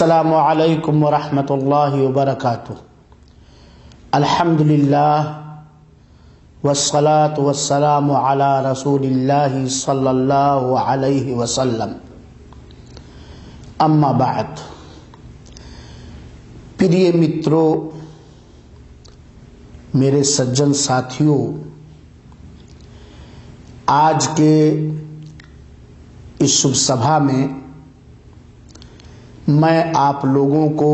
السلام علیکم ورحمۃ اللہ وبرکاتہ۔ الحمدللہ والصلاة والسلام علی رسول اللہ صلی اللہ علیہ وسلم، اما بعد۔ پریے متروں، میرے سجن ساتھیوں، آج کے اس شبھ سبھا میں میں آپ لوگوں کو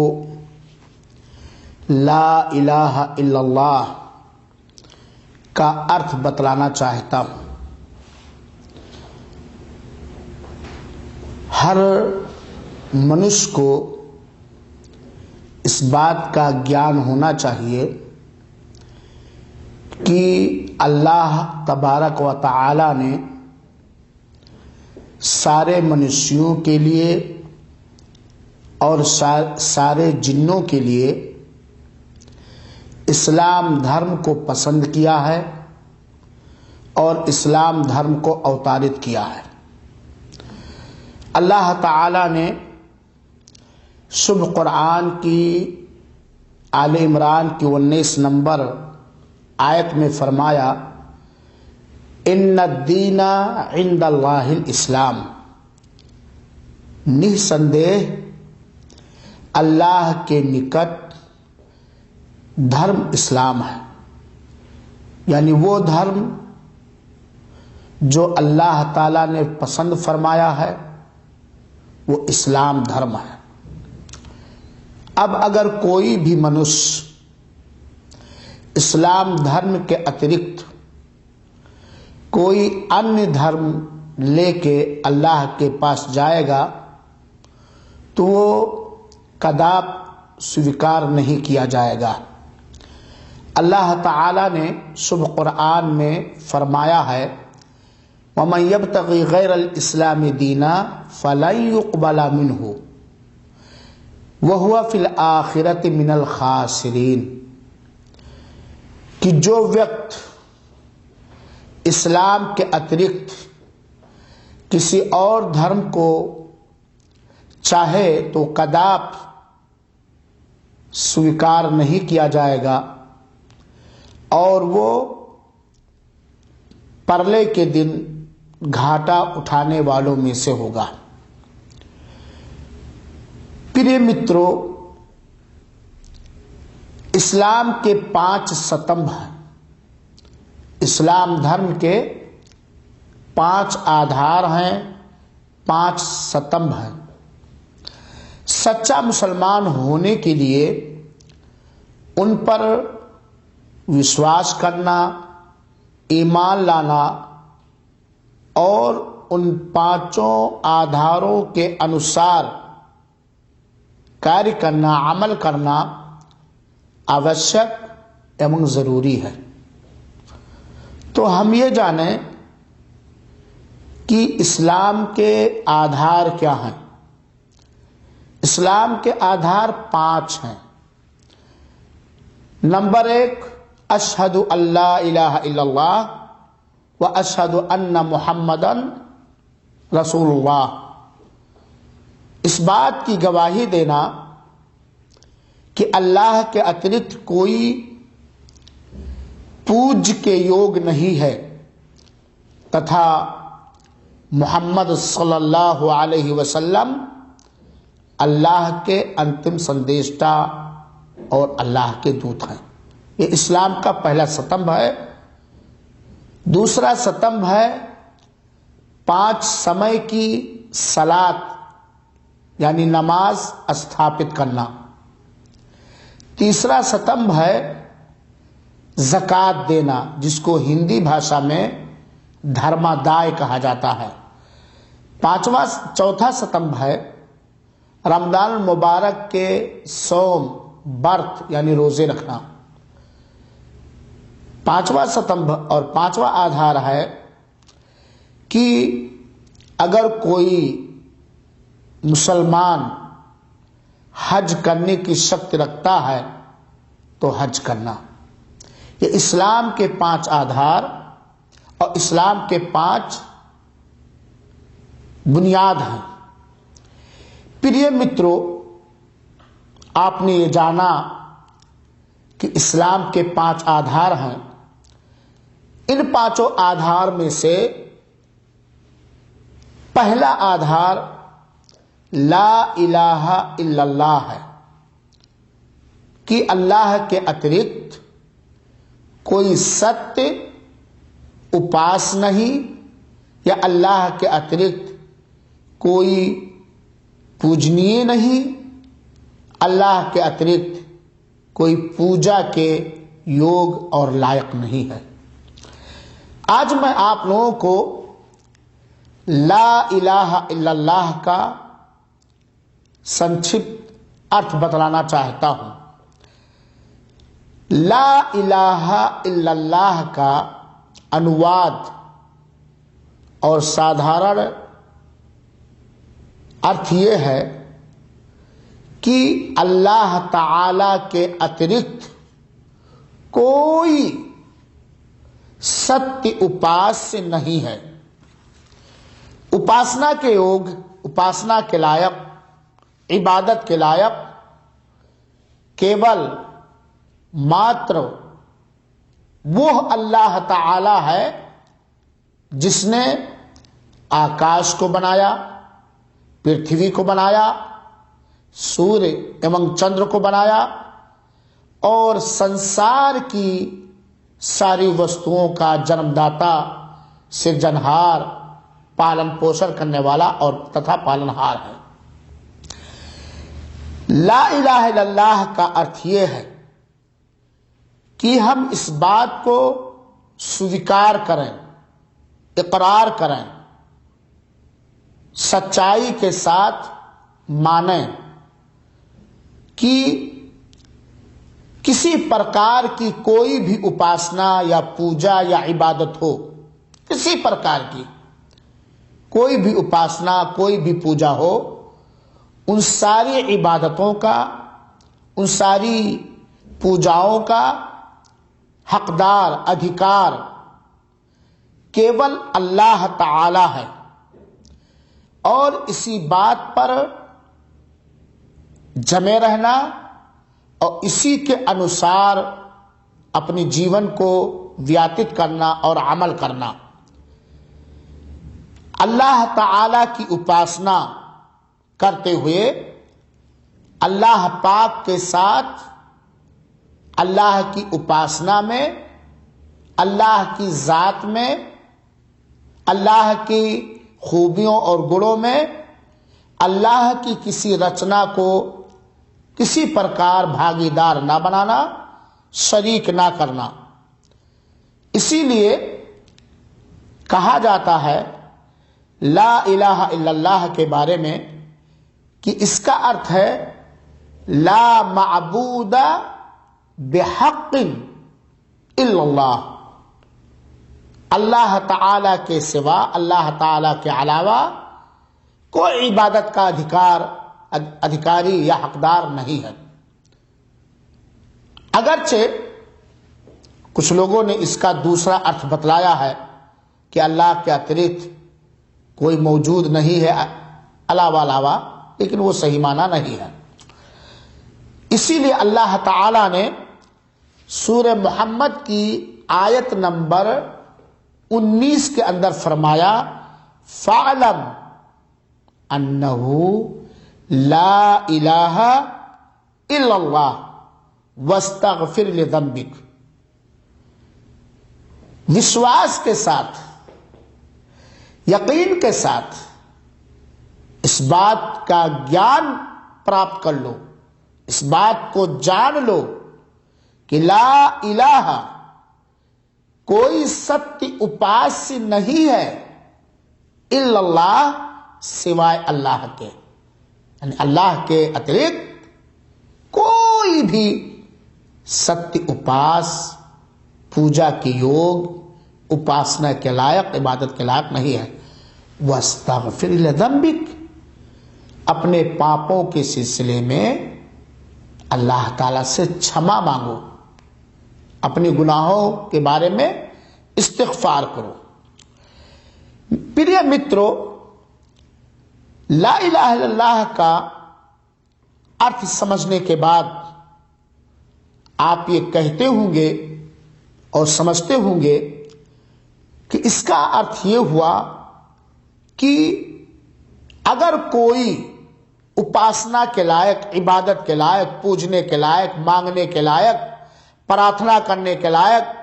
لا الہ الا اللہ کا ارتھ بتلانا چاہتا ہوں۔ ہر منشیہ کو اس بات کا گیان ہونا چاہیے کہ اللہ تبارک و تعالی نے سارے منشیوں کے لیے اور سارے جنوں کے لیے اسلام دھرم کو پسند کیا ہے اور اسلام دھرم کو اوتارت کیا ہے۔ اللہ تعالی نے شبھ قرآن کی آل عمران کی 19 نمبر آیت میں فرمایا، ان الدین عند اللہ الاسلام، نسندیہ اللہ کے نکٹ دھرم اسلام ہے، یعنی وہ دھرم جو اللہ تعالیٰ نے پسند فرمایا ہے وہ اسلام دھرم ہے۔ اب اگر کوئی بھی منشیہ اسلام دھرم کے اترکت کوئی انیہ دھرم لے کے اللہ کے پاس جائے گا تو وہ کداپ سویکار نہیں کیا جائے گا۔ اللہ تعالی نے شبھ قرآن میں فرمایا ہے، وَمَن يَبْتَغِ غَيْرَ الْإِسْلَامِ دِينًا فَلَن يُقْبَلَ مِنْهُ وَهُوَ فِي الْآخِرَةِ مِنَ الْخَاسِرِينَ، کہ جو وقت اسلام کے اترکت کسی اور دھرم کو چاہے تو کداپ سویکار نہیں کیا جائے گا اور وہ پرلے کے دن گھاٹا اٹھانے والوں میں سے ہوگا۔ پریے متروں، اسلام کے 5 ستمبھ ہیں۔ اسلام دھرم کے 5 آدھار ہیں، 5 ستمبھ ہیں۔ سچا مسلمان ہونے کے لیے ان پر وشواس کرنا، ایمان لانا اور ان 5 آدھاروں کے انوسار کاریہ کرنا، عمل کرنا آوشک ایوं ضروری ہے۔ تو ہم یہ جانیں کہ اسلام کے آدھار کیا ہیں۔ اسلام کے آدھار 5 ہیں۔ نمبر 1، اشہد ان لا الہ الا اللہ و اشہد ان محمدن رسول اللہ، اس بات کی گواہی دینا کہ اللہ کے اترکت کوئی پوج کے یوگ نہیں ہے تتھا محمد صلی اللہ علیہ وسلم اللہ کے انتم سندیشٹا اور اللہ کے دوت ہیں۔ یہ اسلام کا پہلا ستمبھ ہے۔ دوسرا ستمبھ ہے 5 سمے کی صلاۃ یعنی نماز استھاپت کرنا۔ تیسرا ستمبھ ہے زکوٰۃ دینا، جس کو ہندی بھاشا میں دھرمادائے کہا جاتا ہے۔ چوتھا ستمبھ ہے رمضان المبارک کے صوم، برت یعنی روزے رکھنا۔ 5واں ستمبھ اور 5واں آدھار ہے کہ اگر کوئی مسلمان حج کرنے کی شکت رکھتا ہے تو حج کرنا۔ یہ اسلام کے 5 آدھار اور اسلام کے 5 بنیاد ہیں۔ پریے متروں، آپ نے یہ جانا کہ اسلام کے 5 آدھار ہیں. ان 5 آدھار میں سے پہلا آدھار لا الہ الا اللہ ہے کہ اللہ کے اترکت کوئی ستیہ اپاس نہیں، یا اللہ کے اترکت کوئی پوجنیے نہیں، اللہ کے اترکت کوئی پوجا کے یوگ اور لائق نہیں ہے. آج میں آپ لوگوں کو لا الہ الا اللہ کا سنکشپت ارتھ بتلانا چاہتا ہوں. لا الہ الا اللہ کا انواد اور سادھارن ارتھ یہ ہے کہ اللہ تعالی کے اترکت کوئی ستیہ اپاسیہ نہیں ہے. اپاسنا کے یوگ، اپاسنا کے لائق، عبادت کے لائق کیول ماتر وہ اللہ تعالی ہے جس نے آکاش کو بنایا، پرتھوی کو بنایا، سوریہ ایوं چندر کو بنایا، اور سنسار کی ساری وستوؤں کا جنم داتا، سرجنہار، پالن پوشن کرنے والا اور تتھا پالنہار ہے. لا الہ الا اللہ کا ارتھ یہ ہے کہ ہم اس بات کو سویکار کریں، اقرار کریں، سچائی کے ساتھ مانیں کہ کسی پرکار کی کوئی بھی اپاسنا یا پوجا یا عبادت ہو، کسی پرکار کی کوئی بھی اپاسنا، کوئی بھی پوجا ہو، ان ساری عبادتوں کا، ان ساری پوجاؤں کا حقدار، ادھیکار کیول اللہ تعالی ہے. اور اسی بات پر جمے رہنا اور اسی کے انوسار اپنی جیون کو ویاتت کرنا اور عمل کرنا. اللہ تعالی کی اپاسنا کرتے ہوئے اللہ پاک کے ساتھ اللہ کی اپاسنا میں، اللہ کی ذات میں، اللہ کی خوبیوں اور گنوں میں اللہ کی کسی رچنا کو کسی پرکار بھاگیدار نہ بنانا، شریک نہ کرنا. اسی لیے کہا جاتا ہے لا الہ الا اللہ کے بارے میں کہ اس کا ارتھ ہے لا معبود بحق الا اللہ. اللہ تعالی کے سوا، اللہ تعالی کے علاوہ کوئی عبادت کا ادھیکاری یا حقدار نہیں ہے. اگرچہ کچھ لوگوں نے اس کا دوسرا ارتھ بتلایا ہے کہ اللہ کے اترکت کوئی موجود نہیں ہے علاوہ، لیکن وہ صحیح معنی نہیں ہے. اسی لیے اللہ تعالی نے سورہ محمد کی آیت نمبر 19 کے اندر فرمایا فَاعْلَمْ أَنَّهُ لَا إِلَٰهَ إِلَّا اللَّهُ وَاسْتَغْفِرْ لِذَنبِكَ. وشواس کے ساتھ، یقین کے ساتھ اس بات کا گیان پراپت کر لو، اس بات کو جان لو کہ لا الہ، کوئی ستیہ اپاسیہ نہیں ہے الا اللہ، سوائے اللہ کے. یعنی اللہ کے اترکت کوئی بھی ستیہ اپاس، پوجا کے یوگ، اپاسنا کے لائق، عبادت کے لائق نہیں ہے. وَاسْتَغْفِرْ لِذَنبِكَ، اپنے پاپوں کے سلسلے میں اللہ تعالی سے چھما مانگو، اپنے گناہوں کے بارے میں استغفار کرو. پریہ مترو، لا الہ الا اللہ کا अर्थ समझने के बाद आप ये कहते होंगे और समझते होंगे कि इसका अर्थ ये हुआ कि अगर कोई उपासना के लायक, इबादत के लायक, पूजने के लायक, मांगने के लायक, प्रार्थना करने के लायक,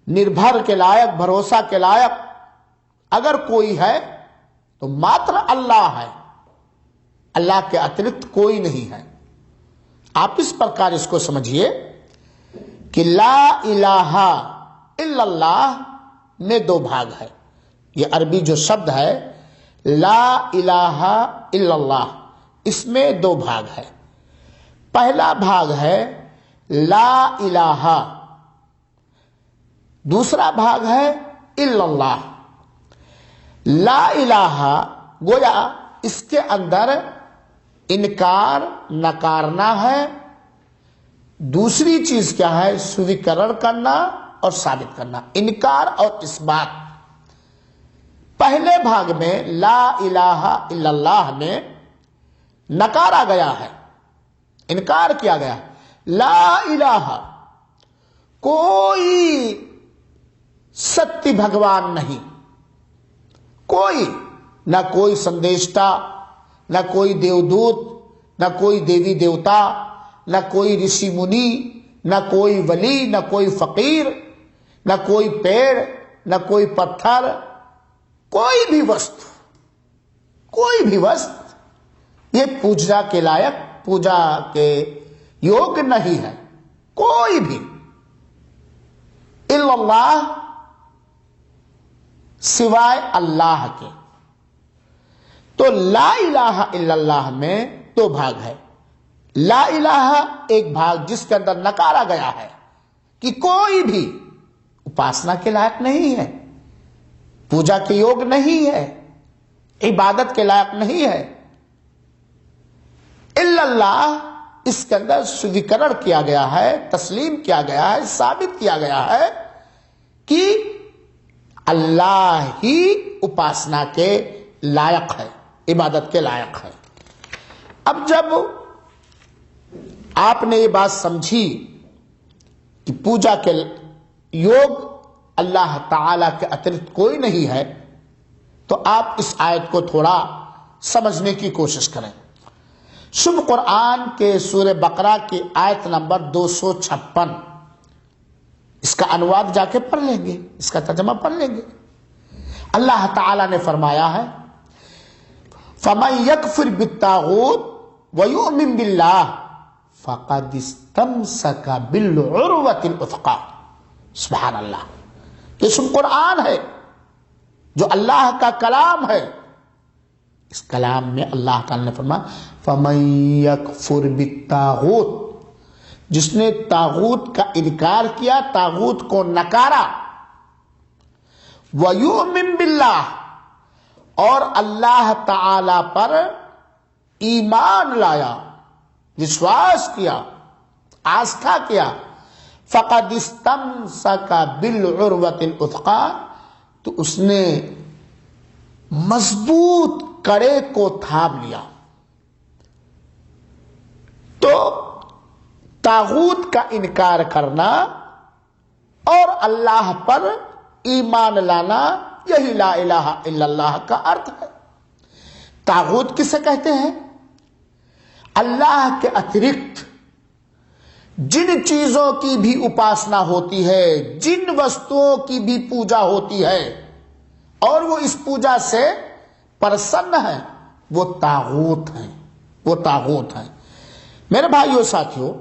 निर्भर के लायक, भरोसा के लायक अगर कोई है तो मात्र अल्लाह है, अल्लाह के अतिरिक्त कोई नहीं है। आप इस प्रकार इसको समझिए कि ला इलाहा इल्लल्लाह में दो भाग है। ये अरबी जो शब्द है ला इलाहा इल्लल्लाह, इसमें दो भाग है। पहला भाग है ला इलाहा, दूसरा भाग है इल्लल्लाह। ला इलाहा गोया इसके अंदर इनकार नकारना है, दूसरी चीज क्या है, स्वीकरण करना और साबित करना, इनकार और इस बात। पहले भाग में ला इलाहा इल्लल्लाह में नकारा गया है, इनकार किया गया। ला इलाहा, कोई सत्य भगवान नहीं, कोई, ना कोई संदेशता, ना कोई देवदूत, ना कोई देवी देवता, ना कोई ऋषि मुनि, ना कोई वली, ना कोई फकीर, ना कोई पेड़, ना कोई पत्थर, कोई भी वस्तु, कोई भी वस्तु ये पूजा के लायक, पूजा के योग्य नहीं है, कोई भी। इल्लल्लाह, सिवाय अल्लाह के। तो ला इलाहा इल्लल्लाह में दो भाग है। ला इलाहा एक भाग जिसके अंदर नकारा गया है कि कोई भी उपासना के लायक नहीं है, पूजा के योग्य नहीं है, इबादत के लायक नहीं है। इल्लल्लाह, इसके अंदर स्वीकरण किया गया है, तस्लीम किया गया है, साबित किया गया है कि अल्लाह ही उपासना के लायक है, इबादत के लायक है। अब जब आपने ये बात समझी कि पूजा के योग अल्लाह ताला के अतिरिक्त कोई नहीं है, तो आप इस आयत को थोड़ा समझने की कोशिश करें। शुभ कुरान के सूरह बकरा की आयत नंबर 256, इसका अनुवाद जाके पढ़ लेंगे, इसका तर्जुमा पढ़ लेंगे। अल्लाह ताला ने फरमाया है, फमन यकफिर बित्तागूत व युमिन बिल्लाह फक़द इस्तमसका बिल उर्वतिल वुथक़ा। सुभान अल्लाह, ये शुभ कुरान है जो अल्लाह का कलाम है। इस कलाम में अल्लाह ताला ने फरमाया फमन यकफुर बित्तागूत, जिसने तागूत का इनकार किया, तागूत को नकारा, व युमिन बिल्लाह, और अल्लाह ताला पर ईमान लाया, विश्वास किया, आस्था किया, फक़द इस्तमसका बिल उर्वतिल वुथक़ा, तो उसने मजबूत कड़े को थाम लिया। तो तागूत का इनकार करना और अल्लाह पर ईमान लाना, यही ला इलाहा इल्लल्लाह का अर्थ है। तागूत किसे कहते हैं? अल्लाह के अतिरिक्त जिन चीजों की भी उपासना होती है, जिन वस्तुओं की भी पूजा होती है और वो इस पूजा से प्रसन्न है, वो तागूत है, वो तागूत है। मेरे भाइयों साथियों,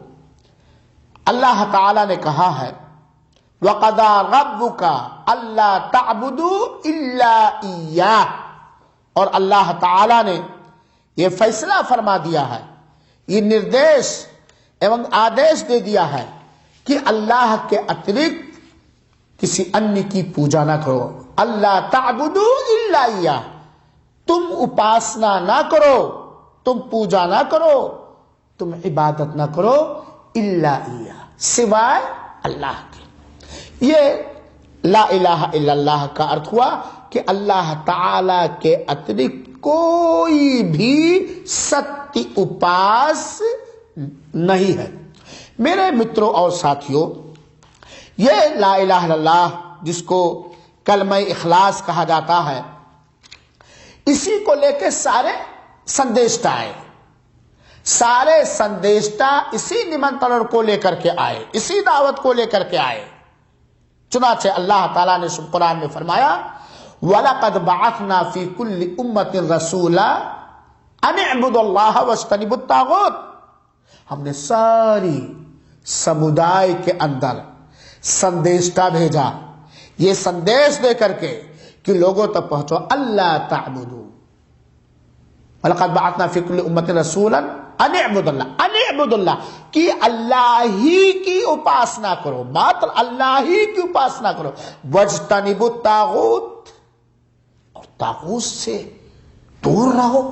अल्लाह ताला ने कहा है वक़दा रब्बुका अल्ला ताबुदू इल्ला इय्याह, और अल्लाह ताला ने यह फैसला फरमा दिया है, ये निर्देश एवं आदेश दे दिया है कि अल्लाह के अतिरिक्त किसी अन्य की पूजा ना करो। अल्ला ताबुदू इल्ला इय्याह, तुम उपासना ना करो, तुम पूजा ना करो, तुम इबादत ना करो, इल्ला इय्याह, सिवाय अल्लाह के। ये ला इलाहा इल्लल्लाह का अर्थ हुआ कि अल्लाह ताला के अतिरिक्त कोई भी सत्य सत्य उपास नहीं है। मेरे मित्रों और साथियों, ये ला इलाहा इल्लल्लाह जिसको कलमा इखलास कहा जाता है, इसी को लेकर सारे संदेष्टा आए, सारे संदेष्टा इसी निमंत्रण को लेकर के आए, इसी दावत को लेकर के आए। चुनाचे अल्लाह ताला ने कुरान में फरमाया, वलक़द बअथना फी कुल्ली उम्मतिन रसूला अन इअ्बुदुल्लाह वज्तनिबुत तागूत। हमने सारी समुदाय के अंदर संदेशता भेजा, ये संदेश दे करके कि लोगों तक पहुंचो, अल्लाह ताबुदू, वलक़द बअथना फी कुल्ली उम्मतिन रसूलन अन इअ्बुदुल्लाह, कि अल्लाह ही की उपासना करो, मात्र अल्लाह ही की उपासना करो, वज्तनिबुत तागूत, और तागूत से दूर रहो,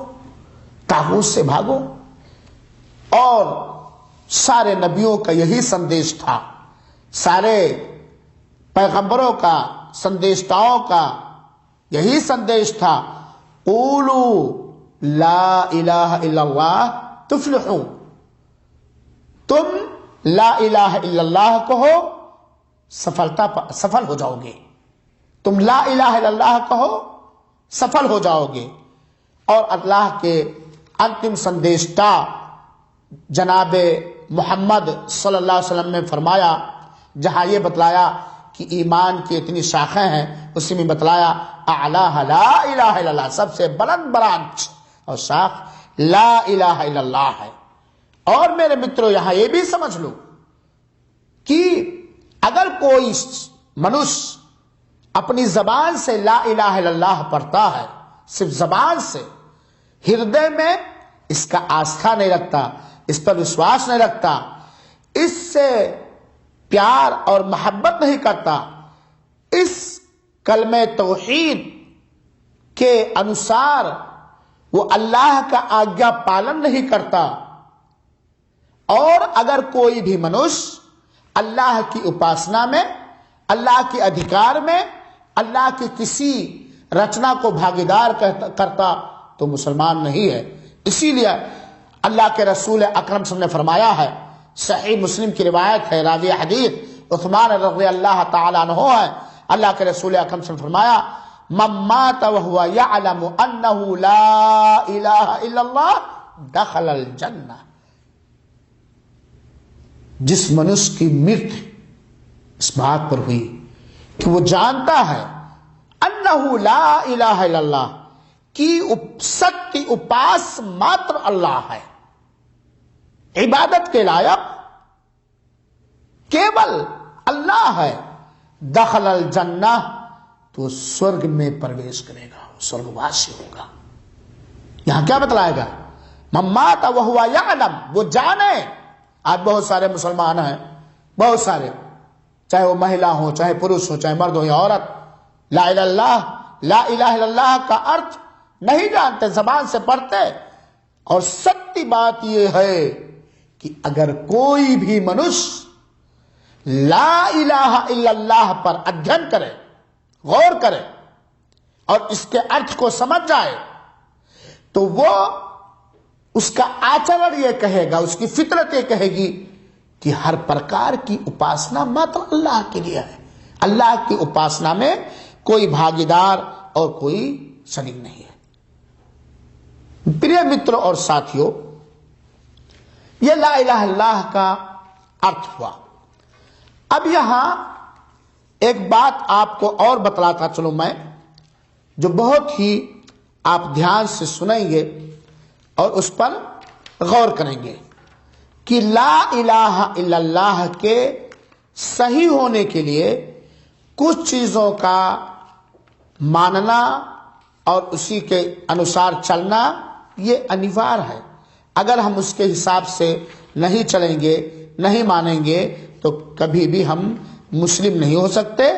तागूत से भागो। और सारे नबियों का यही संदेश था, सारे पैगंबरों का, संदेशताओं का यही संदेश था, क़ूलू ला इलाहा इल्लल्लाह तुफ्लिहू, तुम ला इलाहा इल्लल्लाह कहो सफल हो जाओगे, तुम ला इलाहा इल्लल्लाह कहो सफल हो जाओगे। और अल्लाह के अंतिम संदेशता जनाबे मोहम्मद सल्लल्लाहु अलैहि वसल्लम ने फरमाया, जहां ये बतलाया कि ईमान की इतनी शाखें हैं, उसी में बतलाया अअलाहा ला इलाहा इल्लल्लाह, सबसे बुलंद ब्रांच और शाख ला इलाहा इल्लल्लाह है। और मेरे मित्रों, यहां ये भी समझ लो कि अगर कोई मनुष्य अपनी जबान से ला इलाहा इल्लल्लाह पढ़ता है, सिर्फ जबान से, हृदय में इसका आस्था नहीं रखता, इस पर विश्वास नहीं रखता, इससे प्यार और मोहब्बत नहीं करता, इस कलमे तौहीद के अनुसार वो अल्लाह का आज्ञा पालन नहीं करता, और अगर कोई भी मनुष्य अल्लाह की उपासना में, अल्लाह के अधिकार में, अल्लाह की किसी रचना को भागीदार करता तो मुसलमान नहीं है। इसीलिए अल्लाह के रसूल अकरम सल्लल्लाहु अलैहि वसल्लम ने फरमाया है, सही मुस्लिम की रिवायत है, रावी हदीस उस्मान रज़ियल्लाहु ताला अन्हु है, अल्लाह के रसूल अकरम सल्लल्लाहु अलैहि वसल्लम फरमाया, मन मात व हुवा यअलमु अन्नहु ला इलाहा इल्लल्लाह दखलल जन्नह। जिस मनुष्य की मृत्यु इस बात पर हुई कि वो जानता है अन्नहु ला इलाहा इल्लल्लाह, कि सत्य उपास मात्र अल्लाह है, इबादत के लायक केवल अल्लाह है, दखलल जन्नह, तो स्वर्ग में प्रवेश करेगा, स्वर्गवासी होगा। यहां क्या बतलाएगा, मम्मात वहुवा यअलम, वो जाने। आज बहुत सारे मुसलमान हैं, बहुत सारे, चाहे वो महिला हो, चाहे पुरुष हो, चाहे मर्द हो या औरत, ला इलाहा इल्लल्लाह का अर्थ नहीं जानते, जबान से पढ़ते। और सत्य बात यह है कि अगर कोई भी मनुष्य ला इलाहा इल्लल्लाह पर अध्ययन करे, गौर करे और इसके अर्थ को समझ जाए, तो वो उसका आचरण ये कहेगा, उसकी फितरत ये कहेगी कि हर प्रकार की उपासना मात्र अल्लाह के लिए है, अल्लाह की उपासना में कोई भागीदार और कोई शरीक नहीं है। प्रिय मित्रों और साथियों, यह ला इलाहा इल्लल्लाह का अर्थ हुआ। अब यहां एक बात आपको और बतलाता चलूं मैं, जो बहुत ही आप ध्यान से सुनेंगे और उस पर गौर करेंगे कि ला इलाहा इल्लल्लाह के सही होने के लिए कुछ चीजों का मानना और उसी के अनुसार चलना ये अनिवार्य है। अगर हम उसके हिसाब से नहीं चलेंगे, नहीं मानेंगे, तो कभी भी हम मुस्लिम नहीं हो सकते,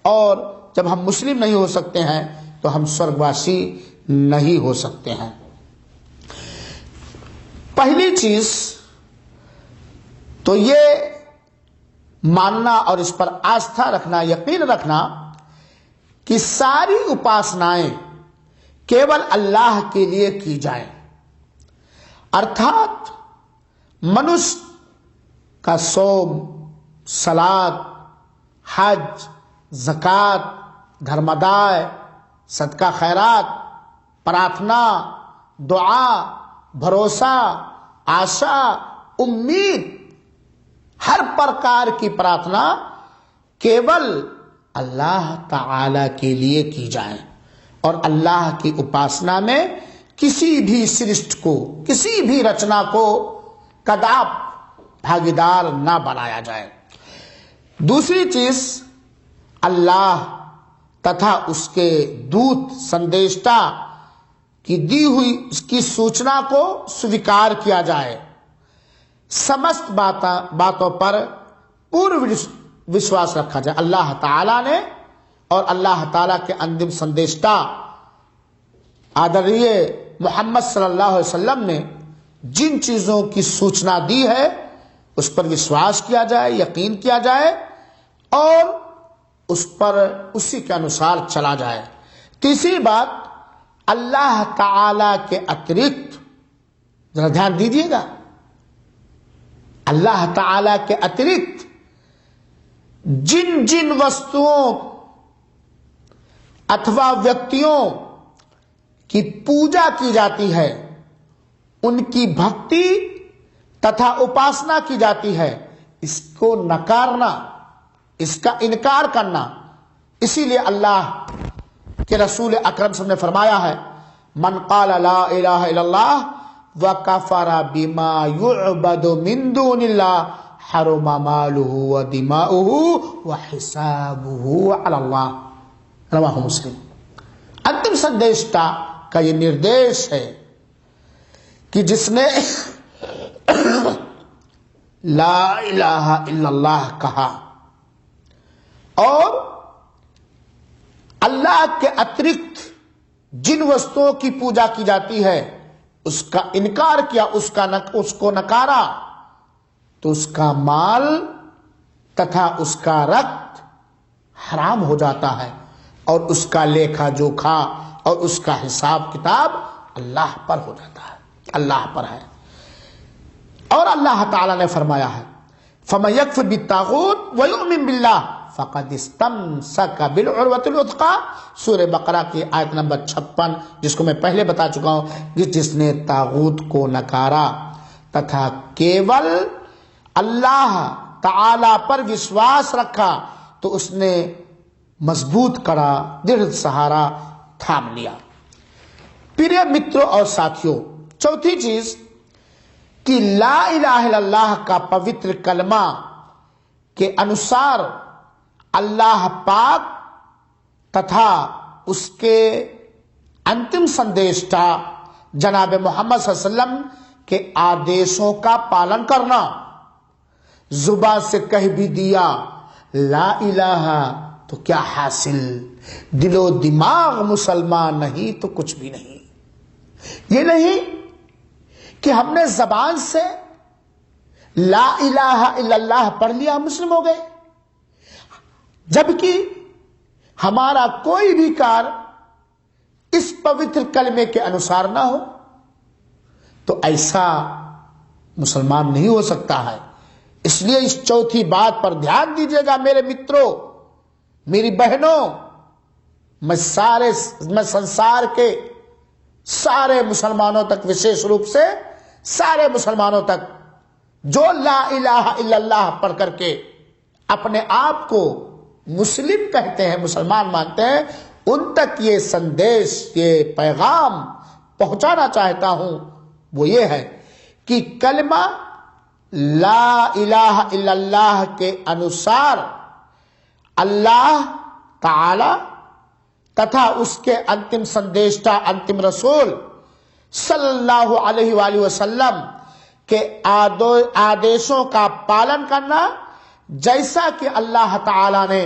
और जब हम मुस्लिम नहीं हो सकते हैं तो हम स्वर्गवासी नहीं हो सकते हैं। पहली चीज तो ये मानना और इस पर आस्था रखना, यकीन रखना कि सारी उपासनाएं केवल अल्लाह के लिए की जाएं, अर्थात मनुष्य का सोम, सलात, हज, ज़कात, धर्मादाय, सदका खैरात, प्रार्थना, दुआ, भरोसा, आशा, उम्मीद, हर प्रकार की प्रार्थना केवल अल्लाह ताला के लिए की जाए और अल्लाह की उपासना में किसी भी सृष्टि को, किसी भी रचना को कदाप भागीदार ना बनाया जाए। दूसरी चीज, अल्लाह तथा उसके दूत संदेष्टा की दी हुई उसकी सूचना को स्वीकार किया जाए। समस्त बातों पर पूर्ण विश्वास रखा जाए। अल्लाह ताला ने और अल्लाह ताला के अंतिम संदेष्टा आदरणीय मोहम्मद सल्लल्लाहु अलैहि वसल्लम ने जिन चीजों की सूचना दी है उस पर विश्वास किया जाए, यकीन किया जाए और उस पर उसी के अनुसार चला जाए। तीसरी बात, अल्लाह ताला के अतिरिक्त, जरा ध्यान दीजिएगा, अल्लाह ताला के अतिरिक्त जिन जिन वस्तुओं अथवा व्यक्तियों की पूजा की जाती है, उनकी भक्ति तथा उपासना की जाती है, इसको नकारना, इसका इनकार करना। इसीलिए अल्लाह के रसूल अकरम सल्लल्लाहु अलैहि वसल्लम ने फरमाया है, मन क़ाला ला इलाहा इल्लल्लाह व कफ़रा बिमा युअबदु मिन दूनिल्लाह हरमा मालुहु व दिमाउहु व हिसाबुहु अलल्लाह, रवाहु मुस्लिम। अंतिम संदेशता का ये निर्देश है कि जिसने ला इलाहा इल्लल्लाह कहा और अल्लाह के अतिरिक्त जिन वस्तुओं की पूजा की जाती है उसका इनकार किया, उसको नकारा, तो उसका माल तथा उसका रक्त हराम हो जाता है और उसका लेखा जोखा और उसका हिसाब किताब अल्लाह पर हो जाता है, अल्लाह पर है। और अल्लाह ताला ने फरमाया है, फमन यकफुर बित्तागूत व युमिन बिल्लाह फक़द इस्तमसक बिल उर्वतिल वुथक़ा, सूरह बकरा की आयत नंबर 56, जिसको मैं पहले बता चुका हूं कि जिसने तागूत को नकारा तथा केवल अल्लाह ताला पर विश्वास रखा तो उसने मजबूत कड़ा दृढ़ सहारा थाम लिया। प्रिय मित्रों और साथियों, चौथी चीज कि ला इलाहा इल्लल्लाह का पवित्र कलमा के अनुसार अल्लाह पाक तथा उसके अंतिम संदेष्टा जनाब मोहम्मद सल्लल्लाहु अलैहि वसल्लम के आदेशों का पालन करना। जुबान से कह भी दिया ला इलाहा तो क्या हासिल, दिलो दिमाग मुसलमान नहीं तो कुछ भी नहीं। ये नहीं कि हमने जबान से ला इलाहा इल्लल्लाह पढ़ लिया, मुस्लिम हो गए, जबकि हमारा कोई भी कार्य इस पवित्र कलमे के अनुसार ना हो, तो ऐसा मुसलमान नहीं हो सकता है। इसलिए इस चौथी बात पर ध्यान दीजिएगा मेरे मित्रों, मेरी बहनों। मैं संसार के सारे मुसलमानों तक, विशेष रूप से सारे मुसलमानों तक जो ला इलाहा इल्लल्लाह पढ़ करके अपने आप को मुस्लिम कहते हैं, मुसलमान मानते हैं, उन तक ये संदेश, ये पैगाम पहुंचाना चाहता हूं। वो ये है कि कलमा ला इलाहा इल्लल्लाह के अनुसार अल्लाह ताला तथा उसके अंतिम संदेष्टा, अंतिम रसूल सल्लल्लाहु अलैहि वसल्लम के आदेशों का पालन करना, जैसा कि अल्लाह ताला ने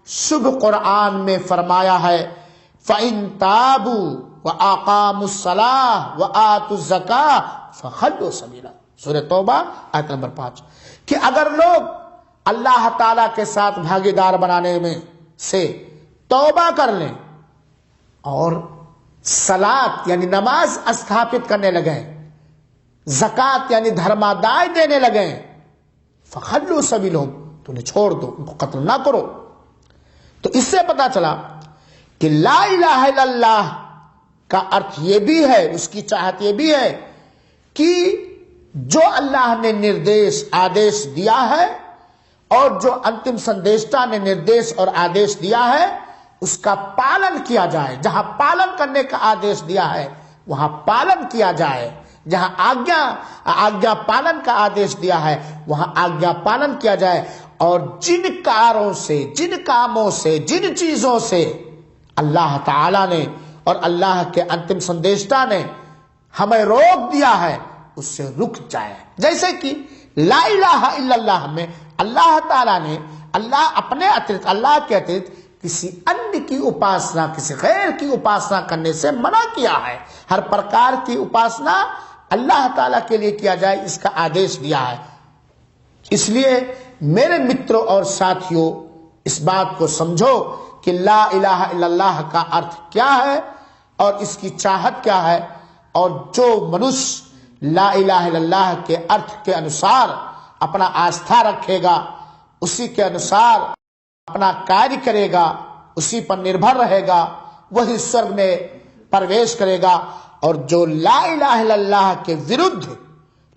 शुभ कुरान में फरमाया है, फ़इन ताबू व आक़ामुस्सलाह व आतुज़ ज़काह फ़ख़ल्लू सबीला, सूरह तौबा आयत नंबर 5, कि अगर लोग अल्लाह ताला के साथ भागीदार बनाने में से तौबा कर लें और सलात यानी नमाज स्थापित करने लगे, زکات یعنی دھرمادائے دینے لگے فخلوا سبیلہم، تو انہیں چھوڑ دو، ان کو قتل نہ کرو۔ تو اس سے پتا چلا کہ لا الہ الا اللہ کا ارتھ یہ بھی ہے، اس کی چاہت یہ بھی ہے کہ جو اللہ نے نردیش آدیش دیا ہے اور جو انتم سندیشتا نے نردیش اور آدیش دیا ہے اس کا پالن کیا جائے۔ جہاں پالن کرنے کا آدیش دیا ہے وہاں پالن کیا جائے، جہاں آگیا پالن کا آدیش دیا ہے وہاں آگیا پالن کیا جائے، اور جن کاروں سے، جن کاموں سے، جن چیزوں سے اللہ تعالی نے اور اللہ کے انتم سندیشتا نے ہمیں روک دیا ہے اس سے رک جائے۔ جیسے کہ لا الہ الا اللہ میں اللہ تعالیٰ نے اپنے اترکت، اللہ کے اترکت کسی انیہ کی اپاسنا، کسی غیر کی اپاسنا کرنے سے منع کیا ہے۔ ہر پرکار کی اپاسنا اللہ تعالیٰ کے لیے کیا جائے اس کا آدیش دیا ہے۔ اس لیے میرے متروں اور ساتھیوں اس بات کو سمجھو کہ لا الہ الا اللہ کا ارتھ کیا ہے اور اس کی چاہت کیا ہے، اور جو منش لا الہ الا اللہ کے ارتھ کے انوسار اپنا آستھا رکھے گا، اسی کے انوسار اپنا کاریہ کرے گا، اسی پر نربھر رہے گا، وہی سورگ میں پرویش کرے گا۔ اور جو لا الہ الا اللہ کے وردھ،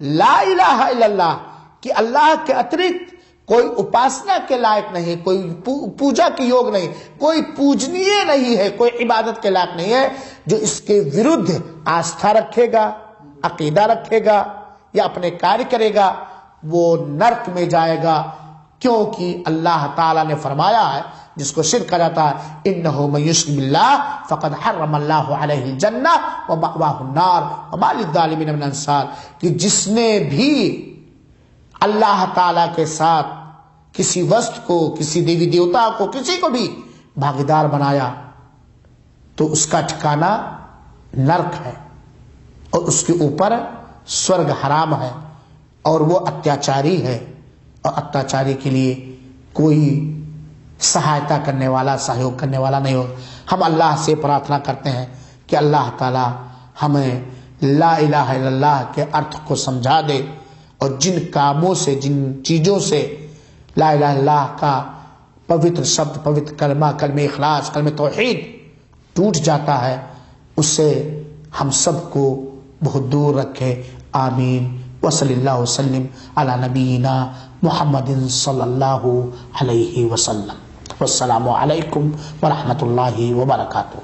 لا الہ الا اللہ کہ اللہ کے اترکت کوئی اپاسنا کے لائق نہیں، کوئی پوجا کے یوگ نہیں، کوئی پوجنیے نہیں ہے، کوئی عبادت کے لائق نہیں ہے، جو اس کے وردھ آستھا رکھے گا، عقیدہ رکھے گا یا اپنے کاریہ کرے گا، وہ نرک میں جائے گا، کیونکہ اللہ تعالیٰ نے فرمایا ہے جس کو شرک کہا جاتا ہے انہ من یشرک باللہ فقد حرم اللہ علیہ الجنہ ومأواہ النار وما للظالمین من انصار، کہ جس نے بھی اللہ تعالیٰ کے ساتھ کسی وست کو، کسی دیوی دیوتا کو، کسی کو بھی بھاگیدار بنایا تو اس کا ٹھکانہ نرک ہے اور اس کے اوپر سورگ حرام ہے، اور وہ اتیاچاری ہے، اور اتیاچاری کے لیے کوئی سہایتا کرنے والا، سہیوگ کرنے والا نہیں ہو۔ ہم اللہ سے پرارتھنا کرتے ہیں کہ اللہ تعالی ہمیں لا الہ الا اللہ کے ارتھ کو سمجھا دے، اور جن کاموں سے، جن چیزوں سے لا الہ الا اللہ کا پوتر شبد، پوتر کلمہ، کلمہ اخلاص، کلمہ توحید ٹوٹ جاتا ہے، اس سے ہم سب کو بہت دور رکھے۔ آمین۔ وصلی اللہ وسلم علی نبینا محمد صلی اللہ علیہ وسلم۔ والسلام علیکم ورحمۃ اللہ وبرکاتہ۔